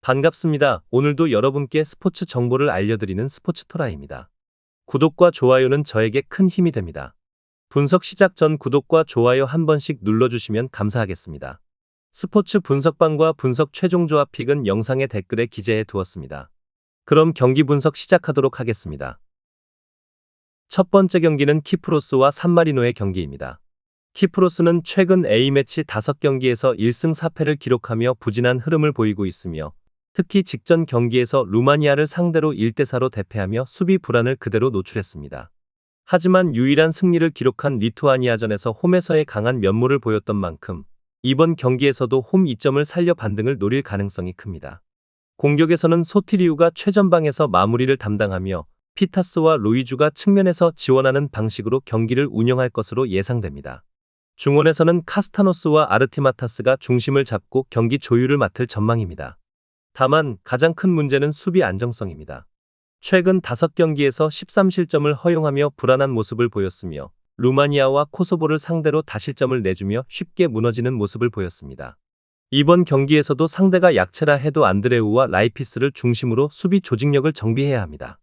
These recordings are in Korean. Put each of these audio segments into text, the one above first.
반갑습니다. 오늘도 여러분께 스포츠 정보를 알려드리는 스포츠토라입니다. 구독과 좋아요는 저에게 큰 힘이 됩니다. 분석 시작 전 구독과 좋아요 한 번씩 눌러주시면 감사하겠습니다. 스포츠 분석방과 분석 최종 조합 픽은 영상의 댓글에 기재해 두었습니다. 그럼 경기 분석 시작하도록 하겠습니다. 첫 번째 경기는 키프로스와 산마리노의 경기입니다. 키프로스는 최근 A매치 5경기에서 1승 4패를 기록하며 부진한 흐름을 보이고 있으며 특히 직전 경기에서 루마니아를 상대로 1대4로 대패하며 수비 불안을 그대로 노출했습니다. 하지만 유일한 승리를 기록한 리투아니아전에서 홈에서의 강한 면모를 보였던 만큼 이번 경기에서도 홈 2점을 살려 반등을 노릴 가능성이 큽니다. 공격에서는 소티리우가 최전방에서 마무리를 담당하며 피타스와 로이주가 측면에서 지원하는 방식으로 경기를 운영할 것으로 예상됩니다. 중원에서는 카스타노스와 아르티마타스가 중심을 잡고 경기 조율을 맡을 전망입니다. 다만 가장 큰 문제는 수비 안정성입니다. 최근 5경기에서 13실점을 허용하며 불안한 모습을 보였으며 루마니아와 코소보를 상대로 다실점을 내주며 쉽게 무너지는 모습을 보였습니다. 이번 경기에서도 상대가 약체라 해도 안드레우와 라이피스를 중심으로 수비 조직력을 정비해야 합니다.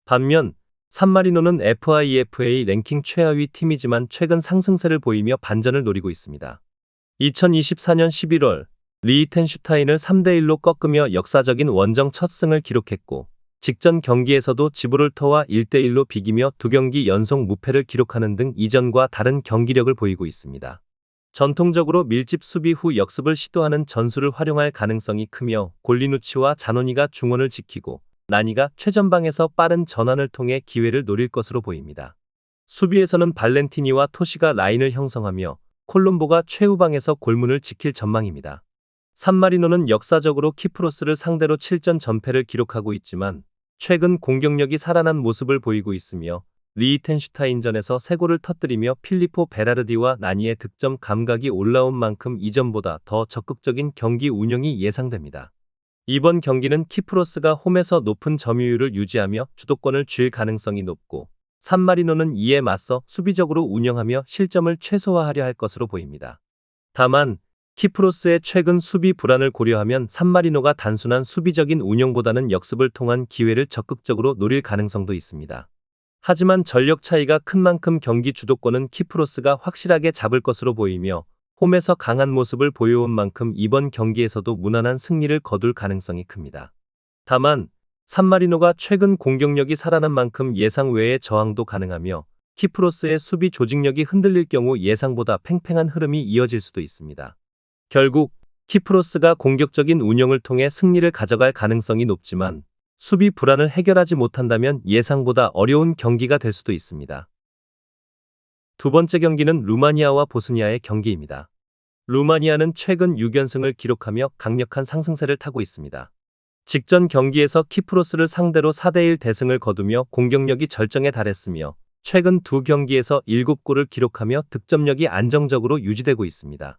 반면 산마리노는 FIFA 랭킹 최하위 팀이지만 최근 상승세를 보이며 반전을 노리고 있습니다. 2024년 11월 리히텐슈타인을 3대1로 꺾으며 역사적인 원정 첫 승을 기록했고 직전 경기에서도 지브롤터와 1대1로 비기며 2경기 연속 무패를 기록하는 등 이전과 다른 경기력을 보이고 있습니다. 전통적으로 밀집 수비 후 역습을 시도하는 전술을 활용할 가능성이 크며 골리누치와 자노니가 중원을 지키고 나니가 최전방에서 빠른 전환을 통해 기회를 노릴 것으로 보입니다. 수비에서는 발렌티니와 토시가 라인을 형성하며 콜롬보가 최후방에서 골문을 지킬 전망입니다. 산마리노는 역사적으로 키프로스를 상대로 7전 전패를 기록하고 있지만 최근 공격력이 살아난 모습을 보이고 있으며 리히텐슈타인전에서 3골을 터뜨리며 필리포 베라르디와 나니의 득점 감각이 올라온 만큼 이전보다 더 적극적인 경기 운영이 예상됩니다. 이번 경기는 키프로스가 홈에서 높은 점유율을 유지하며 주도권을 쥘 가능성이 높고 산마리노는 이에 맞서 수비적으로 운영하며 실점을 최소화하려 할 것으로 보입니다. 다만 키프로스의 최근 수비 불안을 고려하면 산마리노가 단순한 수비적인 운영보다는 역습을 통한 기회를 적극적으로 노릴 가능성도 있습니다. 하지만 전력 차이가 큰 만큼 경기 주도권은 키프로스가 확실하게 잡을 것으로 보이며 홈에서 강한 모습을 보여온 만큼 이번 경기에서도 무난한 승리를 거둘 가능성이 큽니다. 다만 산마리노가 최근 공격력이 살아난 만큼 예상 외의 저항도 가능하며 키프로스의 수비 조직력이 흔들릴 경우 예상보다 팽팽한 흐름이 이어질 수도 있습니다. 결국 키프로스가 공격적인 운영을 통해 승리를 가져갈 가능성이 높지만 수비 불안을 해결하지 못한다면 예상보다 어려운 경기가 될 수도 있습니다. 두 번째 경기는 루마니아와 보스니아의 경기입니다. 루마니아는 최근 6연승을 기록하며 강력한 상승세를 타고 있습니다. 직전 경기에서 키프로스를 상대로 4대1 대승을 거두며 공격력이 절정에 달했으며 최근 2경기에서 7골을 기록하며 득점력이 안정적으로 유지되고 있습니다.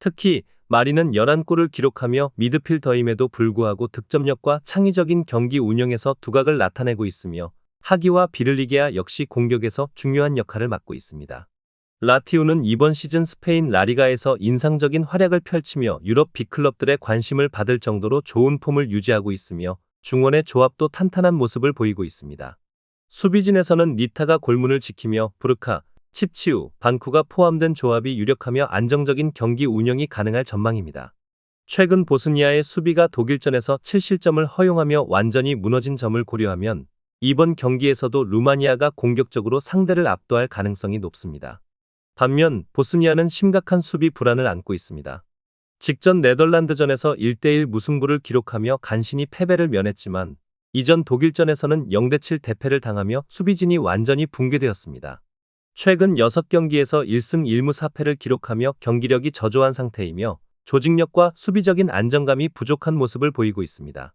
특히 마리는 11골을 기록하며 미드필더임에도 불구하고 득점력과 창의적인 경기 운영에서 두각을 나타내고 있으며 하기와 비를리게아 역시 공격에서 중요한 역할을 맡고 있습니다. 라티우는 이번 시즌 스페인 라리가에서 인상적인 활약을 펼치며 유럽 빅클럽들의 관심을 받을 정도로 좋은 폼을 유지하고 있으며 중원의 조합도 탄탄한 모습을 보이고 있습니다. 수비진에서는 니타가 골문을 지키며 부르카, 칩치우, 반쿠가 포함된 조합이 유력하며 안정적인 경기 운영이 가능할 전망입니다. 최근 보스니아의 수비가 독일전에서 7실점을 허용하며 완전히 무너진 점을 고려하면 이번 경기에서도 루마니아가 공격적으로 상대를 압도할 가능성이 높습니다. 반면 보스니아는 심각한 수비 불안을 안고 있습니다. 직전 네덜란드전에서 1대1 무승부를 기록하며 간신히 패배를 면했지만 이전 독일전에서는 0대7 대패를 당하며 수비진이 완전히 붕괴되었습니다. 최근 6경기에서 1승 1무 4패를 기록하며 경기력이 저조한 상태이며 조직력과 수비적인 안정감이 부족한 모습을 보이고 있습니다.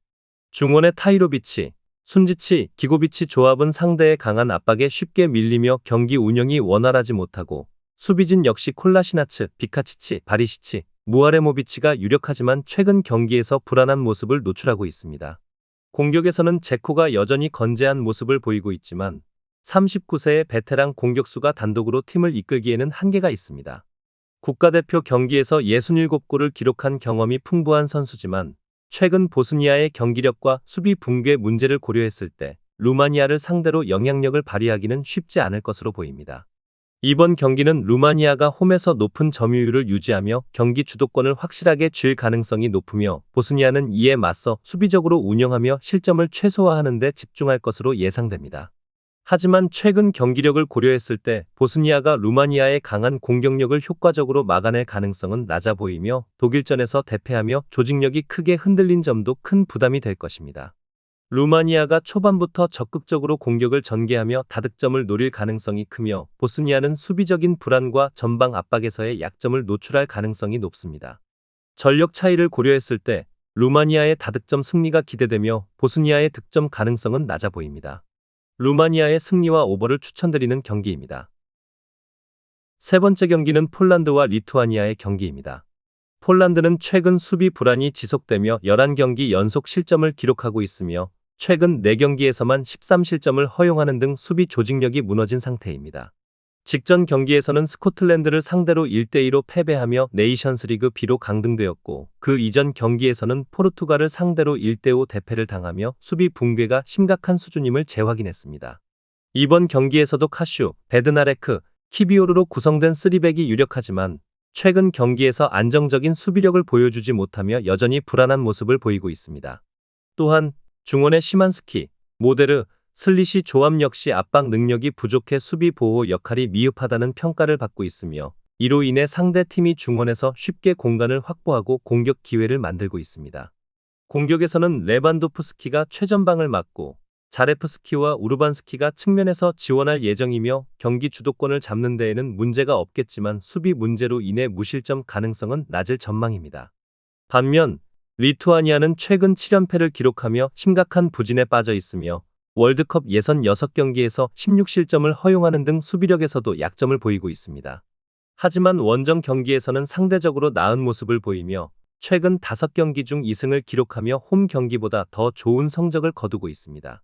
중원의 타이로비치, 순지치, 기고비치 조합은 상대의 강한 압박에 쉽게 밀리며 경기 운영이 원활하지 못하고 수비진 역시 콜라시나츠, 비카치치, 바리시치, 무아레모비치가 유력하지만 최근 경기에서 불안한 모습을 노출하고 있습니다. 공격에서는 제코가 여전히 건재한 모습을 보이고 있지만 39세의 베테랑 공격수가 단독으로 팀을 이끌기에는 한계가 있습니다. 국가대표 경기에서 67골을 기록한 경험이 풍부한 선수지만 최근 보스니아의 경기력과 수비 붕괴 문제를 고려했을 때 루마니아를 상대로 영향력을 발휘하기는 쉽지 않을 것으로 보입니다. 이번 경기는 루마니아가 홈에서 높은 점유율을 유지하며 경기 주도권을 확실하게 쥘 가능성이 높으며 보스니아는 이에 맞서 수비적으로 운영하며 실점을 최소화하는 데 집중할 것으로 예상됩니다. 하지만 최근 경기력을 고려했을 때 보스니아가 루마니아의 강한 공격력을 효과적으로 막아낼 가능성은 낮아 보이며 독일전에서 대패하며 조직력이 크게 흔들린 점도 큰 부담이 될 것입니다. 루마니아가 초반부터 적극적으로 공격을 전개하며 다득점을 노릴 가능성이 크며 보스니아는 수비적인 불안과 전방 압박에서의 약점을 노출할 가능성이 높습니다. 전력 차이를 고려했을 때 루마니아의 다득점 승리가 기대되며 보스니아의 득점 가능성은 낮아 보입니다. 루마니아의 승리와 오버를 추천드리는 경기입니다. 세 번째 경기는 폴란드와 리투아니아의 경기입니다. 폴란드는 최근 수비 불안이 지속되며 11경기 연속 실점을 기록하고 있으며 최근 4경기에서만 13실점을 허용하는 등 수비 조직력이 무너진 상태입니다. 직전 경기에서는 스코틀랜드를 상대로 1대2로 패배하며 네이션스리그 B로 강등되었고 그 이전 경기에서는 포르투갈을 상대로 1대5 대패를 당하며 수비 붕괴가 심각한 수준임을 재확인했습니다. 이번 경기에서도 카슈, 베드나레크, 키비오르로 구성된 3백이 유력하지만 최근 경기에서 안정적인 수비력을 보여주지 못하며 여전히 불안한 모습을 보이고 있습니다. 또한 중원의 시만스키, 모데르, 슬릿이 조합 역시 압박 능력이 부족해 수비 보호 역할이 미흡하다는 평가를 받고 있으며 이로 인해 상대 팀이 중원에서 쉽게 공간을 확보하고 공격 기회를 만들고 있습니다. 공격에서는 레반도프스키가 최전방을 맡고 자레프스키와 우르반스키가 측면에서 지원할 예정이며 경기 주도권을 잡는 데에는 문제가 없겠지만 수비 문제로 인해 무실점 가능성은 낮을 전망입니다. 반면 리투아니아는 최근 7연패를 기록하며 심각한 부진에 빠져 있으며 월드컵 예선 6경기에서 16실점을 허용하는 등 수비력에서도 약점을 보이고 있습니다. 하지만 원정 경기에서는 상대적으로 나은 모습을 보이며 최근 5경기 중 2승을 기록하며 홈 경기보다 더 좋은 성적을 거두고 있습니다.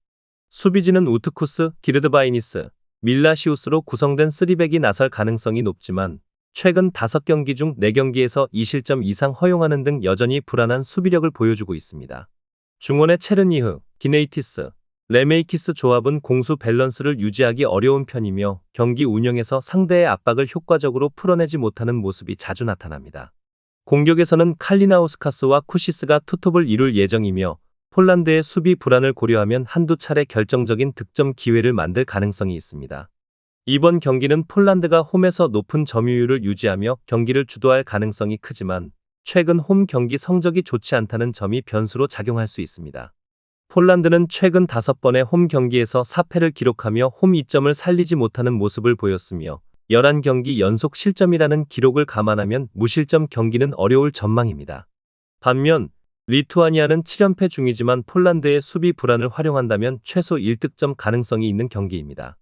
수비진은 우트쿠스, 기르드바이니스, 밀라시우스로 구성된 3백이 나설 가능성이 높지만 최근 5경기 중 4경기에서 2실점 이상 허용하는 등 여전히 불안한 수비력을 보여주고 있습니다. 중원의 체르니흐, 기네이티스, 레메이키스 조합은 공수 밸런스를 유지하기 어려운 편이며 경기 운영에서 상대의 압박을 효과적으로 풀어내지 못하는 모습이 자주 나타납니다. 공격에서는 칼리나우스카스와 쿠시스가 투톱을 이룰 예정이며 폴란드의 수비 불안을 고려하면 한두 차례 결정적인 득점 기회를 만들 가능성이 있습니다. 이번 경기는 폴란드가 홈에서 높은 점유율을 유지하며 경기를 주도할 가능성이 크지만 최근 홈 경기 성적이 좋지 않다는 점이 변수로 작용할 수 있습니다. 폴란드는 최근 5번의 홈 경기에서 4패를 기록하며 홈 이점을 살리지 못하는 모습을 보였으며 11경기 연속 실점이라는 기록을 감안하면 무실점 경기는 어려울 전망입니다. 반면 리투아니아는 7연패 중이지만 폴란드의 수비 불안을 활용한다면 최소 1득점 가능성이 있는 경기입니다.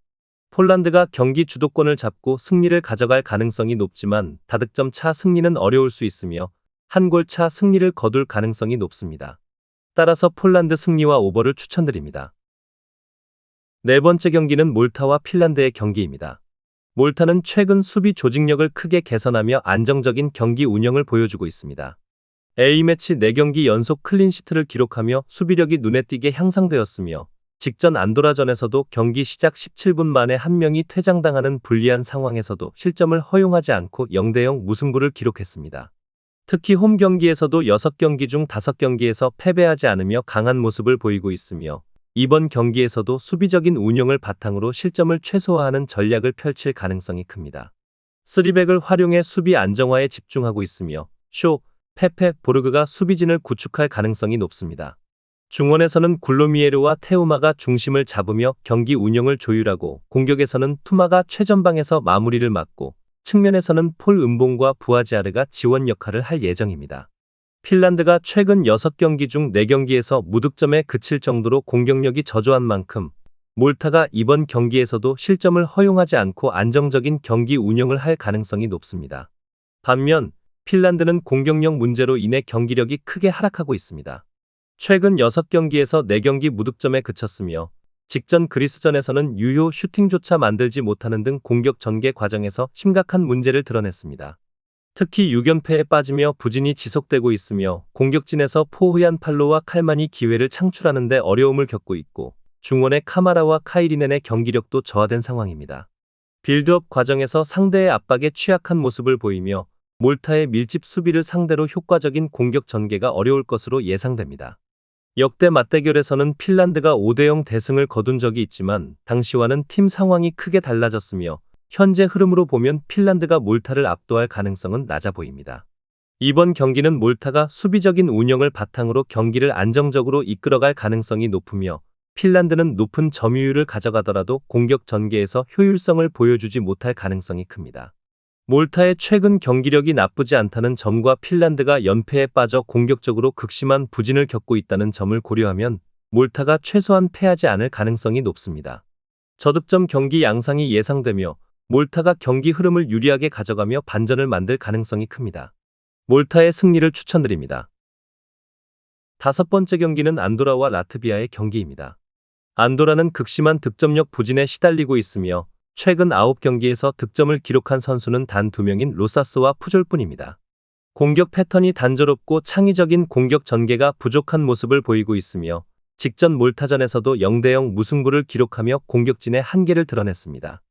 폴란드가 경기 주도권을 잡고 승리를 가져갈 가능성이 높지만 다득점 차 승리는 어려울 수 있으며 한 골 차 승리를 거둘 가능성이 높습니다. 따라서 폴란드 승리와 오버를 추천드립니다. 네 번째 경기는 몰타와 핀란드의 경기입니다. 몰타는 최근 수비 조직력을 크게 개선하며 안정적인 경기 운영을 보여주고 있습니다. A매치 4경기 연속 클린시트를 기록하며 수비력이 눈에 띄게 향상되었으며 직전 안도라전에서도 경기 시작 17분 만에 한 명이 퇴장당하는 불리한 상황에서도 실점을 허용하지 않고 0대0 무승부를 기록했습니다. 특히 홈 경기에서도 6경기 중 5경기에서 패배하지 않으며 강한 모습을 보이고 있으며 이번 경기에서도 수비적인 운영을 바탕으로 실점을 최소화하는 전략을 펼칠 가능성이 큽니다. 3백을 활용해 수비 안정화에 집중하고 있으며 쇼, 페페, 보르그가 수비진을 구축할 가능성이 높습니다. 중원에서는 굴로미에르와 테우마가 중심을 잡으며 경기 운영을 조율하고 공격에서는 투마가 최전방에서 마무리를 맡고 측면에서는 폴 은봉과 부아지아르가 지원 역할을 할 예정입니다. 핀란드가 최근 6경기 중 4경기에서 무득점에 그칠 정도로 공격력이 저조한 만큼 몰타가 이번 경기에서도 실점을 허용하지 않고 안정적인 경기 운영을 할 가능성이 높습니다. 반면 핀란드는 공격력 문제로 인해 경기력이 크게 하락하고 있습니다. 최근 6경기에서 4경기 무득점에 그쳤으며 직전 그리스전에서는 유효 슈팅조차 만들지 못하는 등 공격 전개 과정에서 심각한 문제를 드러냈습니다. 특히 6연패에 빠지며 부진이 지속되고 있으며 공격진에서 포흐얀 팔로와 칼만이 기회를 창출하는 데 어려움을 겪고 있고 중원의 카마라와 카이리넨의 경기력도 저하된 상황입니다. 빌드업 과정에서 상대의 압박에 취약한 모습을 보이며 몰타의 밀집 수비를 상대로 효과적인 공격 전개가 어려울 것으로 예상됩니다. 역대 맞대결에서는 핀란드가 5대0 대승을 거둔 적이 있지만 당시와는 팀 상황이 크게 달라졌으며 현재 흐름으로 보면 핀란드가 몰타를 압도할 가능성은 낮아 보입니다. 이번 경기는 몰타가 수비적인 운영을 바탕으로 경기를 안정적으로 이끌어갈 가능성이 높으며 핀란드는 높은 점유율을 가져가더라도 공격 전개에서 효율성을 보여주지 못할 가능성이 큽니다. 몰타의 최근 경기력이 나쁘지 않다는 점과 핀란드가 연패에 빠져 공격적으로 극심한 부진을 겪고 있다는 점을 고려하면 몰타가 최소한 패하지 않을 가능성이 높습니다. 저득점 경기 양상이 예상되며 몰타가 경기 흐름을 유리하게 가져가며 반전을 만들 가능성이 큽니다. 몰타의 승리를 추천드립니다. 다섯 번째 경기는 안도라와 라트비아의 경기입니다. 안도라는 극심한 득점력 부진에 시달리고 있으며 최근 9경기에서 득점을 기록한 선수는 단 2명인 로사스와 푸졸뿐입니다. 공격 패턴이 단조롭고 창의적인 공격 전개가 부족한 모습을 보이고 있으며 직전 몰타전에서도 0대0 무승부를 기록하며 공격진의 한계를 드러냈습니다.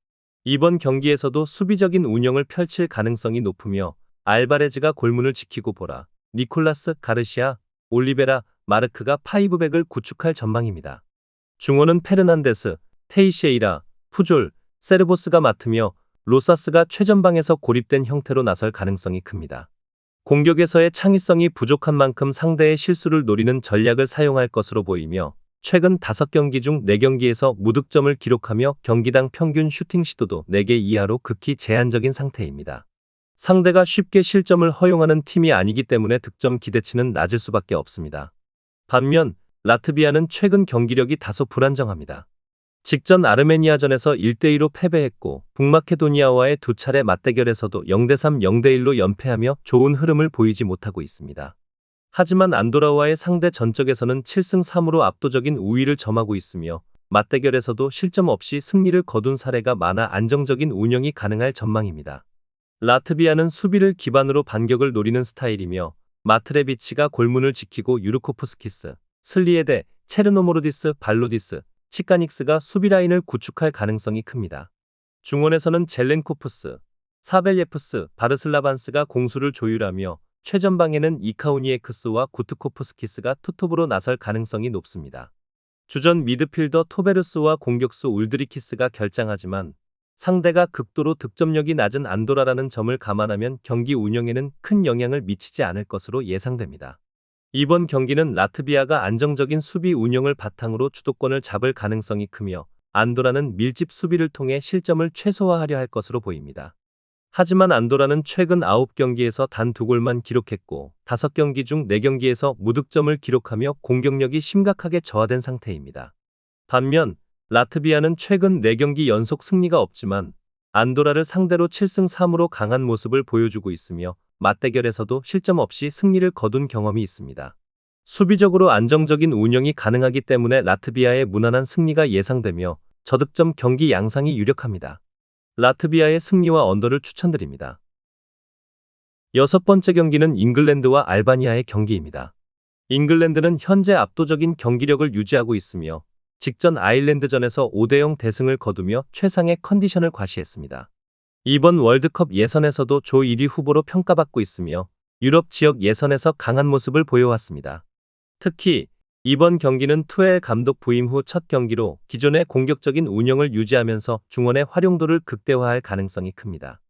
이번 경기에서도 수비적인 운영을 펼칠 가능성이 높으며 알바레즈가 골문을 지키고 보라, 니콜라스 가르시아, 올리베라, 마르크가 파이브백을 구축할 전망입니다. 중원은 페르난데스, 테이셰이라, 푸졸, 세르보스가 맡으며 로사스가 최전방에서 고립된 형태로 나설 가능성이 큽니다. 공격에서의 창의성이 부족한 만큼 상대의 실수를 노리는 전략을 사용할 것으로 보이며 최근 5경기 중 4경기에서 무득점을 기록하며 경기당 평균 슈팅 시도도 4개 이하로 극히 제한적인 상태입니다. 상대가 쉽게 실점을 허용하는 팀이 아니기 때문에 득점 기대치는 낮을 수밖에 없습니다. 반면 라트비아는 최근 경기력이 다소 불안정합니다. 직전 아르메니아전에서 1대2로 패배했고 북마케도니아와의 2차례 맞대결에서도 0대3, 0대1로 연패하며 좋은 흐름을 보이지 못하고 있습니다. 하지만 안도라와의 상대 전적에서는 7승 3무로 압도적인 우위를 점하고 있으며 맞대결에서도 실점 없이 승리를 거둔 사례가 많아 안정적인 운영이 가능할 전망입니다. 라트비아는 수비를 기반으로 반격을 노리는 스타일이며 마트레비치가 골문을 지키고 유르코프스키스, 슬리에데, 체르노모르디스, 발로디스, 치카닉스가 수비 라인을 구축할 가능성이 큽니다. 중원에서는 젤렌코프스, 사벨예프스, 바르슬라반스가 공수를 조율하며 최전방에는 이카우니에크스와 구트코프스키스가 투톱으로 나설 가능성이 높습니다. 주전 미드필더 토베르스와 공격수 울드리키스가 결장하지만 상대가 극도로 득점력이 낮은 안도라라는 점을 감안하면 경기 운영에는 큰 영향을 미치지 않을 것으로 예상됩니다. 이번 경기는 라트비아가 안정적인 수비 운영을 바탕으로 주도권을 잡을 가능성이 크며 안도라는 밀집 수비를 통해 실점을 최소화하려 할 것으로 보입니다. 하지만 안도라는 최근 9경기에서 단 2골만 기록했고 5경기 중 4경기에서 무득점을 기록하며 공격력이 심각하게 저하된 상태입니다. 반면 라트비아는 최근 4경기 연속 승리가 없지만 안도라를 상대로 7승 3무로 강한 모습을 보여주고 있으며 맞대결에서도 실점 없이 승리를 거둔 경험이 있습니다. 수비적으로 안정적인 운영이 가능하기 때문에 라트비아의 무난한 승리가 예상되며 저득점 경기 양상이 유력합니다. 라트비아의 승리와 언더를 추천드립니다. 여섯 번째 경기는 잉글랜드와 알바니아의 경기입니다. 잉글랜드는 현재 압도적인 경기력을 유지하고 있으며 직전 아일랜드전에서 5대0 대승을 거두며 최상의 컨디션을 과시했습니다. 이번 월드컵 예선에서도 조 1위 후보로 평가받고 있으며 유럽 지역 예선에서 강한 모습을 보여왔습니다. 특히 이번 경기는 투엘 감독 부임 후 첫 경기로 기존의 공격적인 운영을 유지하면서 중원의 활용도를 극대화할 가능성이 큽니다.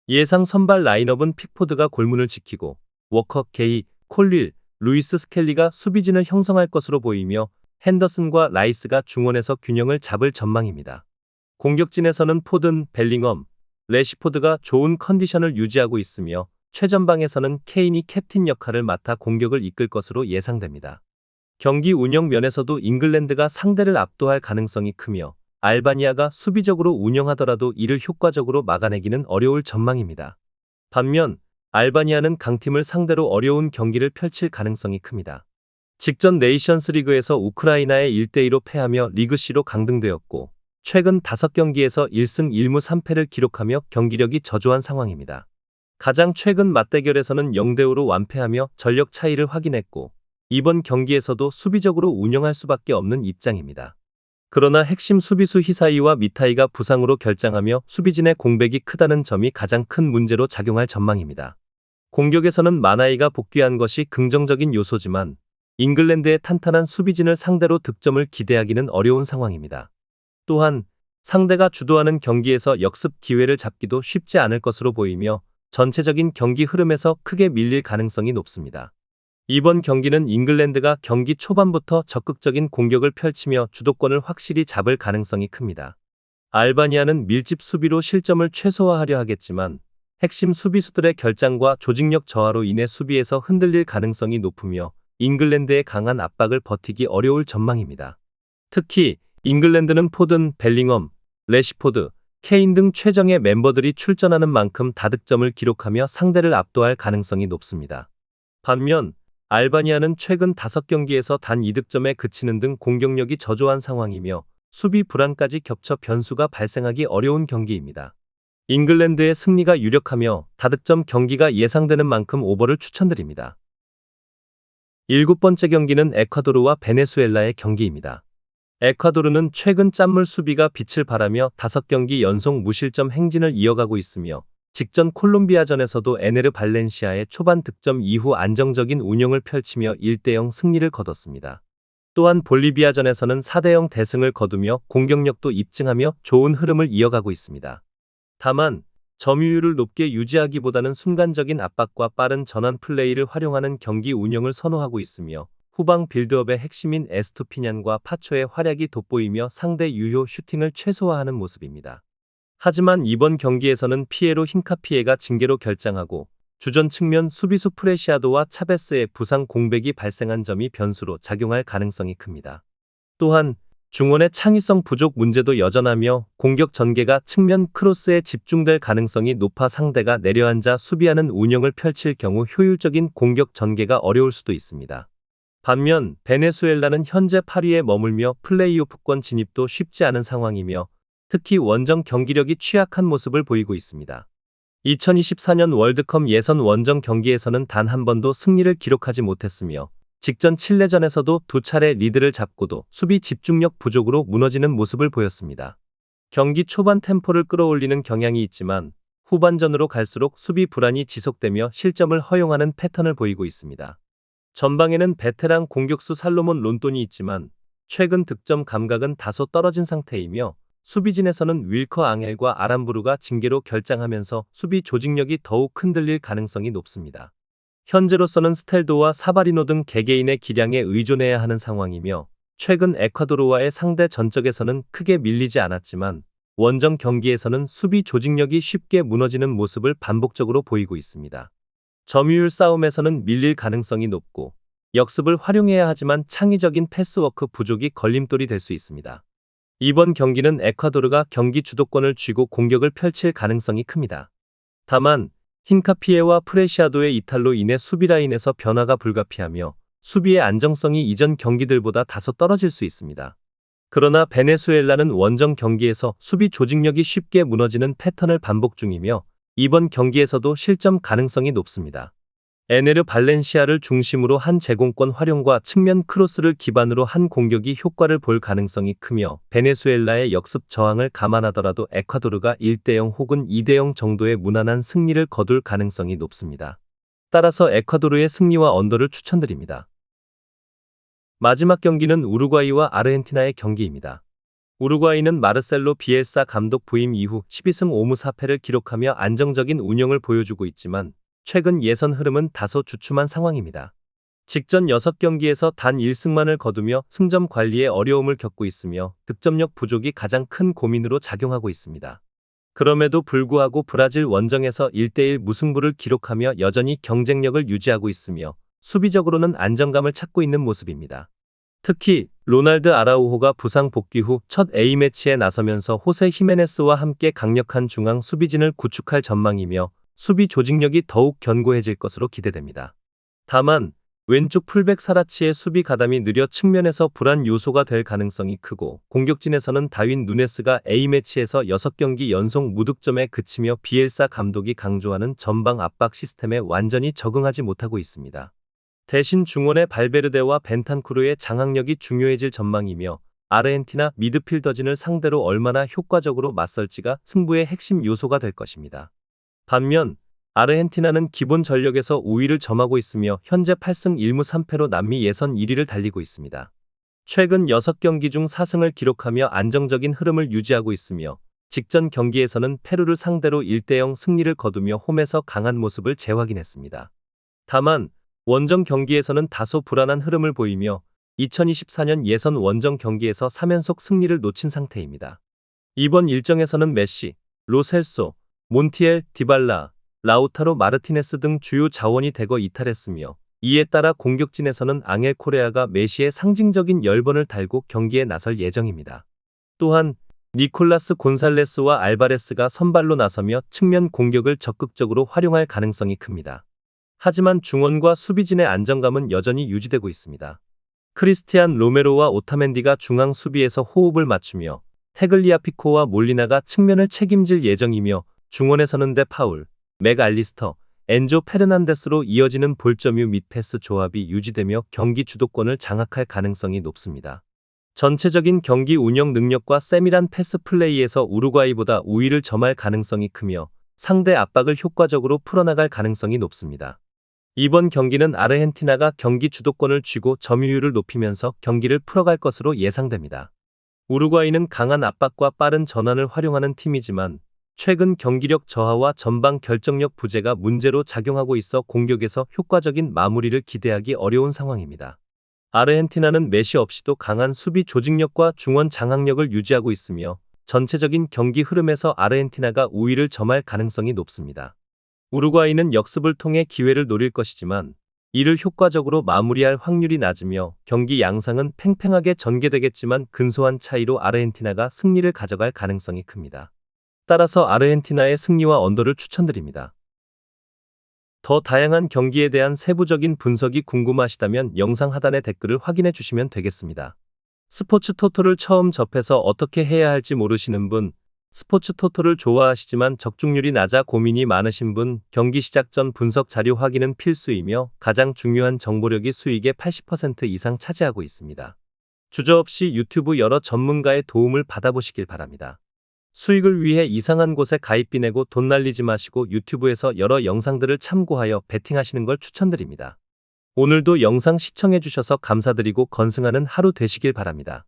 예상 선발 라인업은 픽포드가 골문을 지키고 워커, 게이, 콜릴, 루이스 스켈리가 수비진을 형성할 것으로 보이며 핸더슨과 라이스가 중원에서 균형을 잡을 전망입니다. 공격진에서는 포든, 벨링엄, 레시포드가 좋은 컨디션을 유지하고 있으며 최전방에서는 케인이 캡틴 역할을 맡아 공격을 이끌 것으로 예상됩니다. 경기 운영 면에서도 잉글랜드가 상대를 압도할 가능성이 크며 알바니아가 수비적으로 운영하더라도 이를 효과적으로 막아내기는 어려울 전망입니다. 반면 알바니아는 강팀을 상대로 어려운 경기를 펼칠 가능성이 큽니다. 직전 네이션스 리그에서 우크라이나에 1대2로 패하며 리그 C로 강등되었고 최근 5경기에서 1승 1무 3패를 기록하며 경기력이 저조한 상황입니다. 가장 최근 맞대결에서는 0대5로 완패하며 전력 차이를 확인했고 이번 경기에서도 수비적으로 운영할 수밖에 없는 입장입니다. 그러나 핵심 수비수 히사이와 미타이가 부상으로 결장하며 수비진의 공백이 크다는 점이 가장 큰 문제로 작용할 전망입니다. 공격에서는 마나이가 복귀한 것이 긍정적인 요소지만 잉글랜드의 탄탄한 수비진을 상대로 득점을 기대하기는 어려운 상황입니다. 또한 상대가 주도하는 경기에서 역습 기회를 잡기도 쉽지 않을 것으로 보이며 전체적인 경기 흐름에서 크게 밀릴 가능성이 높습니다. 이번 경기는 잉글랜드가 경기 초반부터 적극적인 공격을 펼치며 주도권을 확실히 잡을 가능성이 큽니다. 알바니아는 밀집 수비로 실점을 최소화하려 하겠지만 핵심 수비수들의 결장과 조직력 저하로 인해 수비에서 흔들릴 가능성이 높으며 잉글랜드의 강한 압박을 버티기 어려울 전망입니다. 특히 잉글랜드는 포든, 벨링엄, 래시포드, 케인 등 최정예 멤버들이 출전하는 만큼 다득점을 기록하며 상대를 압도할 가능성이 높습니다. 반면 알바니아는 최근 5경기에서 단 2득점에 그치는 등 공격력이 저조한 상황이며 수비 불안까지 겹쳐 변수가 발생하기 어려운 경기입니다. 잉글랜드의 승리가 유력하며 다득점 경기가 예상되는 만큼 오버를 추천드립니다. 7번째 경기는 에콰도르와 베네수엘라의 경기입니다. 에콰도르는 최근 짠물 수비가 빛을 발하며 5경기 연속 무실점 행진을 이어가고 있으며 직전 콜롬비아전에서도 에네르 발렌시아의 초반 득점 이후 안정적인 운영을 펼치며 1대0 승리를 거뒀습니다. 또한 볼리비아전에서는 4대0 대승을 거두며 공격력도 입증하며 좋은 흐름을 이어가고 있습니다. 다만 점유율을 높게 유지하기보다는 순간적인 압박과 빠른 전환 플레이를 활용하는 경기 운영을 선호하고 있으며 후방 빌드업의 핵심인 에스투피냔과 파초의 활약이 돋보이며 상대 유효 슈팅을 최소화하는 모습입니다. 하지만 이번 경기에서는 피에로 힌카피에가 징계로 결장하고 주전 측면 수비수 프레시아도와 차베스의 부상 공백이 발생한 점이 변수로 작용할 가능성이 큽니다. 또한 중원의 창의성 부족 문제도 여전하며 공격 전개가 측면 크로스에 집중될 가능성이 높아 상대가 내려앉아 수비하는 운영을 펼칠 경우 효율적인 공격 전개가 어려울 수도 있습니다. 반면 베네수엘라는 현재 8위에 머물며 플레이오프권 진입도 쉽지 않은 상황이며 특히 원정 경기력이 취약한 모습을 보이고 있습니다. 2024년 월드컵 예선 원정 경기에서는 단 한 번도 승리를 기록하지 못했으며 직전 칠레전에서도 2차례 리드를 잡고도 수비 집중력 부족으로 무너지는 모습을 보였습니다. 경기 초반 템포를 끌어올리는 경향이 있지만 후반전으로 갈수록 수비 불안이 지속되며 실점을 허용하는 패턴을 보이고 있습니다. 전방에는 베테랑 공격수 살로몬 론돈이 있지만 최근 득점 감각은 다소 떨어진 상태이며 수비진에서는 윌커 앙헬과 아람부르가 징계로 결장하면서 수비 조직력이 더욱 흔들릴 가능성이 높습니다. 현재로서는 스텔도와 사바리노 등 개개인의 기량에 의존해야 하는 상황이며 최근 에콰도르와의 상대 전적에서는 크게 밀리지 않았지만 원정 경기에서는 수비 조직력이 쉽게 무너지는 모습을 반복적으로 보이고 있습니다. 점유율 싸움에서는 밀릴 가능성이 높고 역습을 활용해야 하지만 창의적인 패스워크 부족이 걸림돌이 될 수 있습니다. 이번 경기는 에콰도르가 경기 주도권을 쥐고 공격을 펼칠 가능성이 큽니다. 다만 힌카피에와 프레시아도의 이탈로 인해 수비 라인에서 변화가 불가피하며 수비의 안정성이 이전 경기들보다 다소 떨어질 수 있습니다. 그러나 베네수엘라는 원정 경기에서 수비 조직력이 쉽게 무너지는 패턴을 반복 중이며 이번 경기에서도 실점 가능성이 높습니다. 에네르 발렌시아를 중심으로 한 제공권 활용과 측면 크로스를 기반으로 한 공격이 효과를 볼 가능성이 크며 베네수엘라의 역습 저항을 감안하더라도 에콰도르가 1대0 혹은 2대0 정도의 무난한 승리를 거둘 가능성이 높습니다. 따라서 에콰도르의 승리와 언더를 추천드립니다. 마지막 경기는 우루과이와 아르헨티나의 경기입니다. 우루과이는 마르셀로 비엘사 감독 부임 이후 12승 5무 4패를 기록하며 안정적인 운영을 보여주고 있지만 최근 예선 흐름은 다소 주춤한 상황입니다. 직전 6경기에서 단 1승만을 거두며 승점 관리에 어려움을 겪고 있으며 득점력 부족이 가장 큰 고민으로 작용하고 있습니다. 그럼에도 불구하고 브라질 원정에서 1대1 무승부를 기록하며 여전히 경쟁력을 유지하고 있으며 수비적으로는 안정감을 찾고 있는 모습입니다. 특히 로날드 아라우호가 부상 복귀 후 첫 A매치에 나서면서 호세 히메네스와 함께 강력한 중앙 수비진을 구축할 전망이며 수비 조직력이 더욱 견고해질 것으로 기대됩니다. 다만 왼쪽 풀백 사라치의 수비 가담이 느려 측면에서 불안 요소가 될 가능성이 크고, 공격진에서는 다윈 누네스가 A매치에서 6경기 연속 무득점에 그치며 비엘사 감독이 강조하는 전방 압박 시스템에 완전히 적응하지 못하고 있습니다. 대신 중원의 발베르데와 벤탄쿠르의 장악력이 중요해질 전망이며, 아르헨티나 미드필더진을 상대로 얼마나 효과적으로 맞설지가 승부의 핵심 요소가 될 것입니다. 반면 아르헨티나는 기본 전력에서 우위를 점하고 있으며 현재 8승 1무 3패로 남미 예선 1위를 달리고 있습니다. 최근 6경기 중 4승을 기록하며 안정적인 흐름을 유지하고 있으며, 직전 경기에서는 페루를 상대로 1대0 승리를 거두며 홈에서 강한 모습을 재확인했습니다. 다만 원정 경기에서는 다소 불안한 흐름을 보이며 2024년 예선 원정 경기에서 3연속 승리를 놓친 상태입니다. 이번 일정에서는 메시, 로셀소, 몬티엘, 디발라, 라우타로 마르티네스 등 주요 자원이 대거 이탈했으며, 이에 따라 공격진에서는 앙헬 코레아가 메시의 상징적인 열번을 달고 경기에 나설 예정입니다. 또한 니콜라스 곤살레스와 알바레스가 선발로 나서며 측면 공격을 적극적으로 활용할 가능성이 큽니다. 하지만 중원과 수비진의 안정감은 여전히 유지되고 있습니다. 크리스티안 로메로와 오타멘디가 중앙 수비에서 호흡을 맞추며, 테글리아피코와 몰리나가 측면을 책임질 예정이며, 중원에서는 데 파울, 맥 알리스터, 엔조 페르난데스로 이어지는 볼점유 및 패스 조합이 유지되며 경기 주도권을 장악할 가능성이 높습니다. 전체적인 경기 운영 능력과 세밀한 패스 플레이에서 우루과이보다 우위를 점할 가능성이 크며, 상대 압박을 효과적으로 풀어나갈 가능성이 높습니다. 이번 경기는 아르헨티나가 경기 주도권을 쥐고 점유율을 높이면서 경기를 풀어갈 것으로 예상됩니다. 우루과이는 강한 압박과 빠른 전환을 활용하는 팀이지만, 최근 경기력 저하와 전방 결정력 부재가 문제로 작용하고 있어 공격에서 효과적인 마무리를 기대하기 어려운 상황입니다. 아르헨티나는 메시 없이도 강한 수비 조직력과 중원 장악력을 유지하고 있으며, 전체적인 경기 흐름에서 아르헨티나가 우위를 점할 가능성이 높습니다. 우루과이는 역습을 통해 기회를 노릴 것이지만, 이를 효과적으로 마무리할 확률이 낮으며 경기 양상은 팽팽하게 전개되겠지만 근소한 차이로 아르헨티나가 승리를 가져갈 가능성이 큽니다. 따라서 아르헨티나의 승리와 언더를 추천드립니다. 더 다양한 경기에 대한 세부적인 분석이 궁금하시다면 영상 하단의 댓글을 확인해 주시면 되겠습니다. 스포츠 토토를 처음 접해서 어떻게 해야 할지 모르시는 분, 스포츠 토토를 좋아하시지만 적중률이 낮아 고민이 많으신 분, 경기 시작 전 분석 자료 확인은 필수이며 가장 중요한 정보력이 수익의 80% 이상 차지하고 있습니다. 주저없이 유튜브 여러 전문가의 도움을 받아보시길 바랍니다. 수익을 위해 이상한 곳에 가입비 내고 돈 날리지 마시고 유튜브에서 여러 영상들을 참고하여 베팅하시는 걸 추천드립니다. 오늘도 영상 시청해 주셔서 감사드리고 건승하는 하루 되시길 바랍니다.